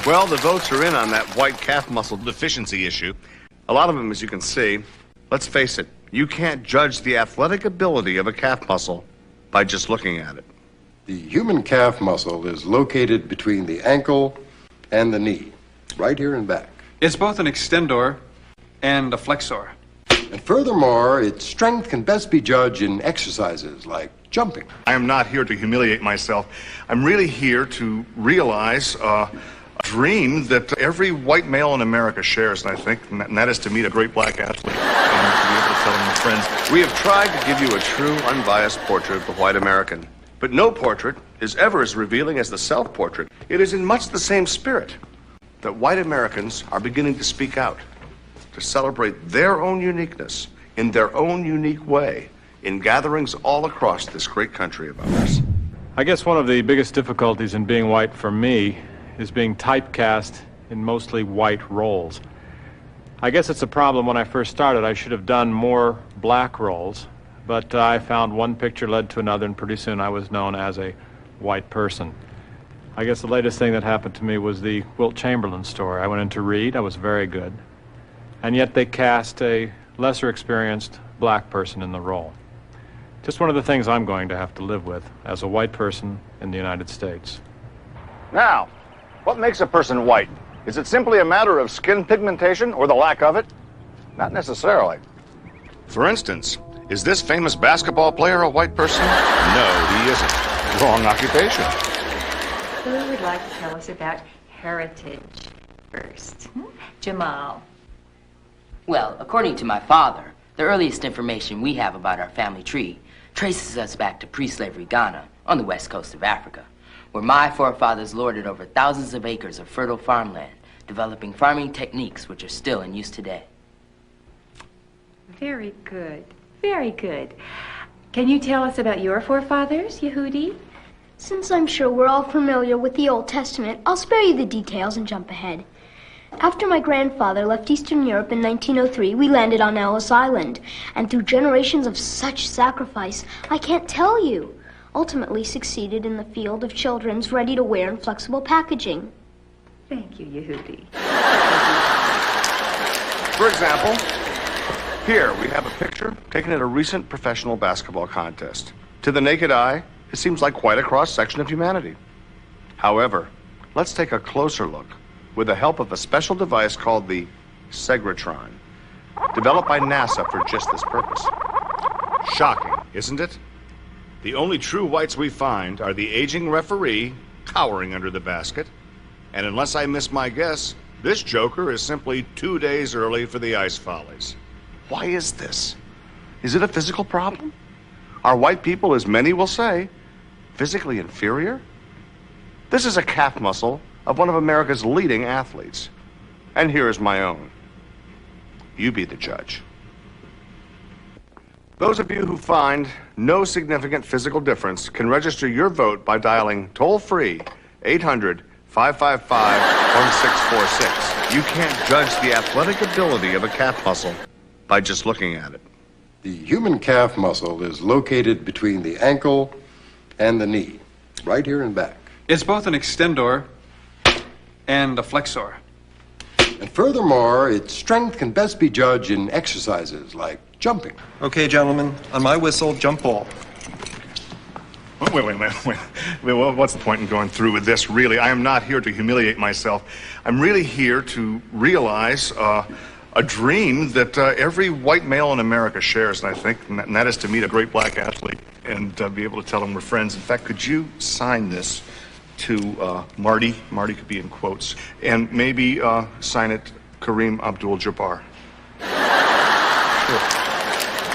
Well, the votes are in on that white calf muscle deficiency issue. A lot of them, as you can see. Let's face it, you can't judge the athletic ability of a calf muscle by just looking at it. The human calf muscle is located between the ankle and the knee, right here in back. It's both an extendor and a flexor. And furthermore, its strength can best be judged in exercises like jumping. I am not here to humiliate myself. I'm really here to realize a dream that every white male in America shares, and I think, and that is to meet a great black athlete and to be able to tell them their friends. We have tried to give you a true, unbiased portrait of the white American, but no portrait is ever as revealing as the self-portrait. It is in much the same spirit that white Americans are beginning to speak out, to celebrate their own uniqueness in their own unique way in gatherings all across this great country of ours. I guess one of the biggest difficulties in being white for me is being typecast in mostly white roles. I guess it's a problem. When I first started, I should have done more black roles, but I found one picture led to another, and pretty soon I was known as a white person. I guess the latest thing that happened to me was the Wilt Chamberlain story. I went in to read. I was very good. And yet they cast a lesser experienced black person in the role. Just one of the things I'm going to have to live with as a white person in the United States. Now, what makes a person white? Is it simply a matter of skin pigmentation or the lack of it? Not necessarily. For instance, is this famous basketball player a white person? No, he isn't. Wrong occupation. Who would like to tell us about heritage first? Jamal. Well, according to my father, the earliest information we have about our family tree traces us back to pre-slavery Ghana on the west coast of Africa, where my forefathers lorded over thousands of acres of fertile farmland, developing farming techniques which are still in use today. Very good. Very good. Can you tell us about your forefathers, Yehudi? Since I'm sure we're all familiar with the Old Testament, I'll spare you the details and jump ahead. After my grandfather left Eastern Europe in 1903, we landed on Ellis Island, and through generations of such sacrifice, I can't tell you, ultimately succeeded in the field of children's ready-to-wear and flexible packaging. Thank you, Yehudi. For example, here we have a picture taken at a recent professional basketball contest. To the naked eye, it seems like quite a cross-section of humanity. However, let's take a closer look with the help of a special device called the Segrotron, developed by NASA for just this purpose. Shocking, isn't it? The only true whites we find are the aging referee cowering under the basket, and unless I miss my guess, this joker is simply 2 days early for the ice follies. Why is this? Is it a physical problem? Are white people, as many will say, physically inferior? This is a calf muscle of one of America's leading athletes. And here is my own. You be the judge. Those of you who find no significant physical difference can register your vote by dialing toll-free 800-555-1646. You can't judge the athletic ability of a calf muscle by just looking at it. The human calf muscle is located between the ankle and the knee, right here in back. It's both an extendor and a flexor. And furthermore, its strength can best be judged in exercises like jumping. Okay, gentlemen, on my whistle, jump ball. Wait. What's the point in going through with this, really? I am not here to humiliate myself. I'm really here to realize a dream that every white male in America shares, and I think, and that is to meet a great black athlete and be able to tell them we're friends. In fact, could you sign this to Marty? Marty could be in quotes. And maybe sign it Kareem Abdul-Jabbar. Sure.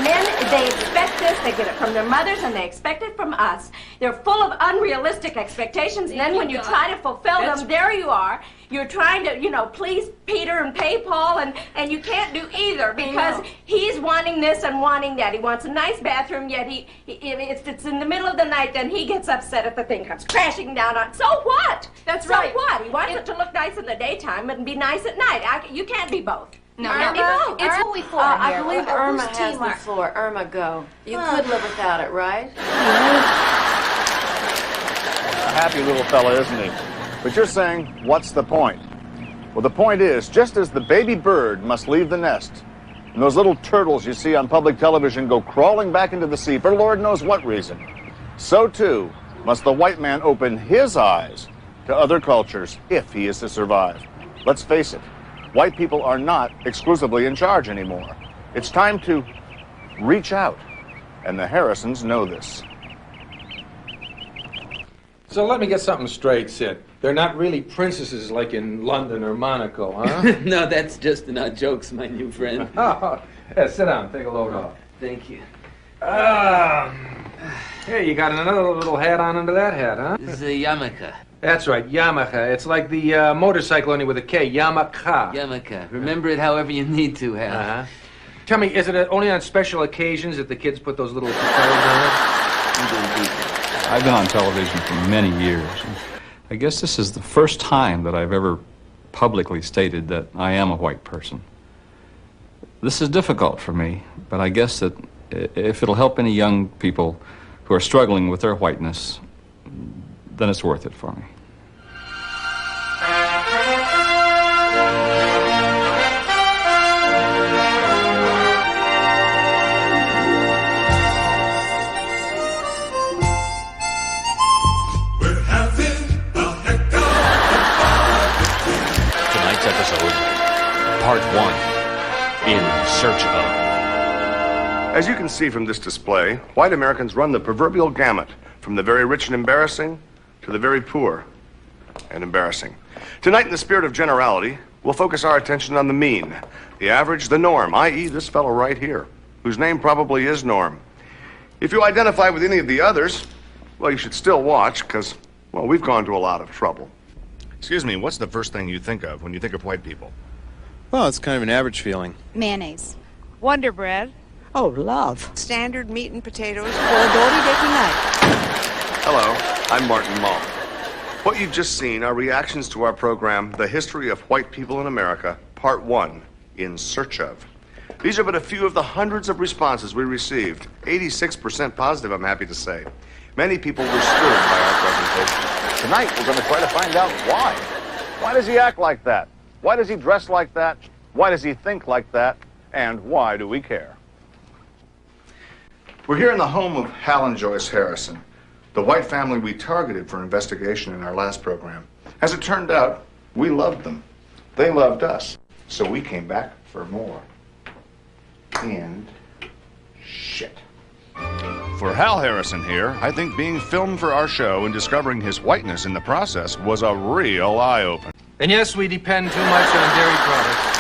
Men, they expect this, they get it from their mothers, and they expect it from us. They're full of unrealistic expectations, and then when you try to fulfill them, there you are. You're trying to, please Peter and pay Paul, and you can't do either because he's wanting this and wanting that. He wants a nice bathroom, yet it's in the middle of the night, then he gets upset if the thing comes crashing down on. So what? That's right. So what? He wants it to look nice in the daytime and be nice at night. You can't be both. No, Irma, it's Irma, who we for I here. believe Irma Whose has team the are- floor. Irma, go. You could live without it, right? A happy little fella, isn't he? But you're saying, what's the point? Well, the point is, just as the baby bird must leave the nest, and those little turtles you see on public television go crawling back into the sea for Lord knows what reason, so too must the white man open his eyes to other cultures if he is to survive. Let's face it, white people are not exclusively in charge anymore. It's time to reach out, and the Harrisons know this. So let me get something straight, Sid. They're not really princesses like in London or Monaco, huh? No, that's just enough jokes, my new friend. Oh, yeah, sit down. Take a load off. Thank you. Hey, you got another little hat on under that hat, huh? This is a yarmulke. That's right, yarmulke. It's like the motorcycle only with a K, yarmulke. Yarmulke. Remember it however you need to, Hal. Uh-huh. Tell me, is it only on special occasions that the kids put those little propellers on it? I've been on television for many years. I guess this is the first time that I've ever publicly stated that I am a white person. This is difficult for me, but I guess that if it'll help any young people who are struggling with their whiteness, then it's worth it for me. Part 1, In Search of. As you can see from this display, white Americans run the proverbial gamut from the very rich and embarrassing to the very poor and embarrassing. Tonight, in the spirit of generality, we'll focus our attention on the mean, the average, the norm, i.e. this fellow right here, whose name probably is Norm. If you identify with any of the others, well, you should still watch, because, well, we've gone to a lot of trouble. Excuse me, what's the first thing you think of when you think of white people? Well, it's kind of an average feeling. Mayonnaise. Wonder Bread. Oh, love. Standard meat and potatoes for a dirty night. Hello, I'm Martin Mull. What you've just seen are reactions to our program, The History of White People in America, Part 1, In Search of. These are but a few of the hundreds of responses we received. 86% positive, I'm happy to say. Many people were stirred by our presentation. Tonight, we're going to try to find out why. Why does he act like that? Why does he dress like that? Why does he think like that? And why do we care? We're here in the home of Hal and Joyce Harrison, the white family we targeted for investigation in our last program. As it turned out, we loved them. They loved us. So we came back for more. And shit. For Hal Harrison here, I think being filmed for our show and discovering his whiteness in the process was a real eye-opener. And yes, we depend too much on dairy products.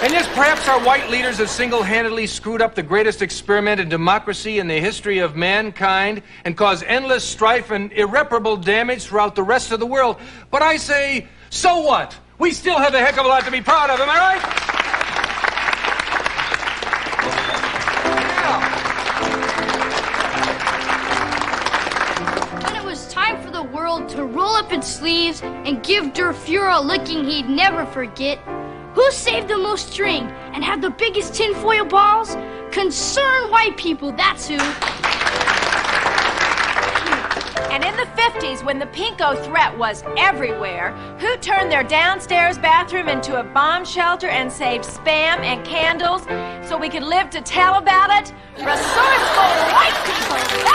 And yes, perhaps our white leaders have single-handedly screwed up the greatest experiment in democracy in the history of mankind and caused endless strife and irreparable damage throughout the rest of the world. But I say, so what? We still have a heck of a lot to be proud of, am I right? To roll up its sleeves and give Der Fuhrer a licking he'd never forget. Who saved the most string and had the biggest tinfoil balls? Concerned white people, that's who. And in the 50s, when the pinko threat was everywhere, who turned their downstairs bathroom into a bomb shelter and saved Spam and candles so we could live to tell about it? Resourceful white people!